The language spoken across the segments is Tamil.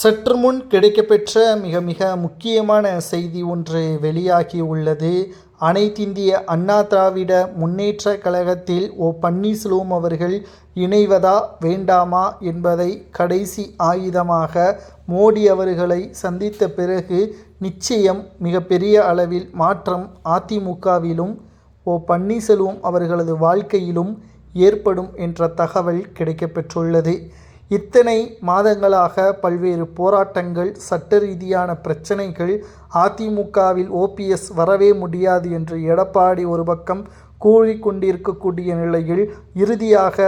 சற்று முன் கிடைக்கப்பெற்ற மிக மிக முக்கியமான செய்தி ஒன்று வெளியாகி உள்ளது. அனைத்திந்திய அண்ணா திராவிட முன்னேற்றக் கழகத்தில் பன்னீர்செல்வம் அவர்கள் இணைவதா வேண்டாமா என்பதை கடைசி ஆயுதமாக மோடி அவர்களை சந்தித்த பிறகு நிச்சயம் மிகப்பெரிய அளவில் மாற்றம் அதிமுகவிலும் பன்னீர்செல்வம் அவர்களது வாழ்க்கையிலும் ஏற்படும் என்ற தகவல் கிடைக்கப்பெற்றுள்ளது. இத்தனை மாதங்களாக பல்வேறு போராட்டங்கள், சட்ட ரீதியான பிரச்சனைகள், அதிமுகவில் ஓபிஎஸ் வரவே முடியாது என்று எடப்பாடி ஒரு பக்கம் கூறிக்கொண்டிருக்கக்கூடிய நிலையில் இறுதியாக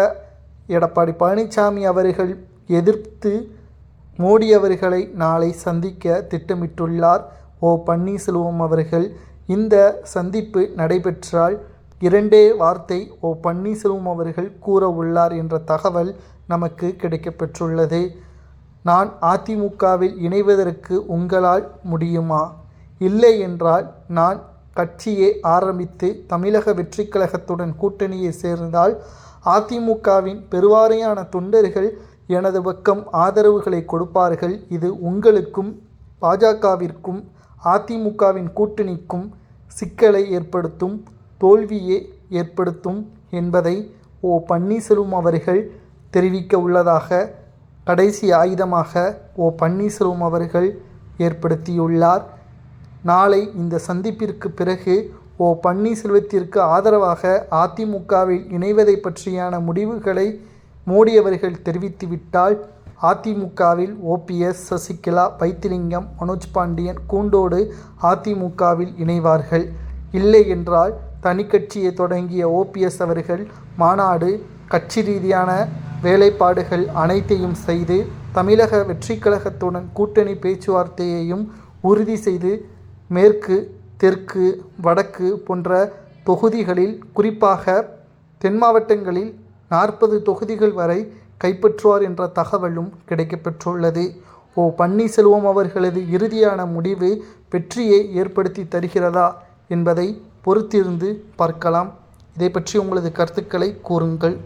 எடப்பாடி பழனிசாமி அவர்கள் எதிர்த்து மோடி அவர்களை நாளை சந்திக்க திட்டமிட்டுள்ளார் பன்னீர்செல்வம் அவர்கள். இந்த சந்திப்பு நடைபெற்றால் இரண்டே வார்த்தை பன்னீர்செல்வம் அவர்கள் கூற உள்ளார் என்ற தகவல் நமக்கு கிடைக்கப்பெற்றுள்ளது. நான் அதிமுகவில் இணைவதற்கு உங்களால் முடியுமா? இல்லை என்றால் நான் கட்சியை ஆரம்பித்து தமிழக வெற்றி கழகத்துடன் கூட்டணியை சேர்ந்தால் அதிமுகவின் பெருவாரியான தொண்டர்கள் எனது பக்கம் ஆதரவுகளை கொடுப்பார்கள். இது உங்களுக்கும் பாஜகவிற்கும் அதிமுகவின் கூட்டணிக்கும் சிக்கலை ஏற்படுத்தும், தோல்வியை ஏற்படுத்தும் என்பதை பன்னீர்செல்வம் அவர்கள் தெரிவிக்க உள்ளதாக கடைசி ஆயுதமாக பன்னீர்செல்வம் அவர்கள் ஏற்படுத்தியுள்ளார். நாளை இந்த சந்திப்பிற்கு பிறகு பன்னீர்செல்வத்திற்கு ஆதரவாக அதிமுகவில் இணைவதை பற்றியான முடிவுகளை மோடி அவர்கள் தெரிவித்துவிட்டால் அதிமுகவில் ஓபிஎஸ், சசிகலா, வைத்திலிங்கம், மனோஜ் பாண்டியன் கூண்டோடு அதிமுகவில் இணைவார்கள். இல்லை என்றால் தனி கட்சியை தொடங்கிய ஓபிஎஸ் அவர்கள் மாநாடு, கட்சி ரீதியான வேலைப்பாடுகள் அனைத்தையும் செய்து தமிழக வெற்றி கழகத்துடன் கூட்டணி பேச்சுவார்த்தையையும் உறுதி செய்து மேற்கு, தெற்கு, வடக்கு போன்ற தொகுதிகளில், குறிப்பாக தென் மாவட்டங்களில் 40 தொகுதிகள் வரை கைப்பற்றுவார் என்ற தகவலும் கிடைக்கப்பெற்றுள்ளது. பன்னீர்செல்வம் அவர்களது இறுதியான முடிவு வெற்றியை ஏற்படுத்தி தருகிறதா என்பதை பொறுத்திருந்து பார்க்கலாம். இதை பற்றி உங்களது கருத்துக்களை கூறுங்கள்.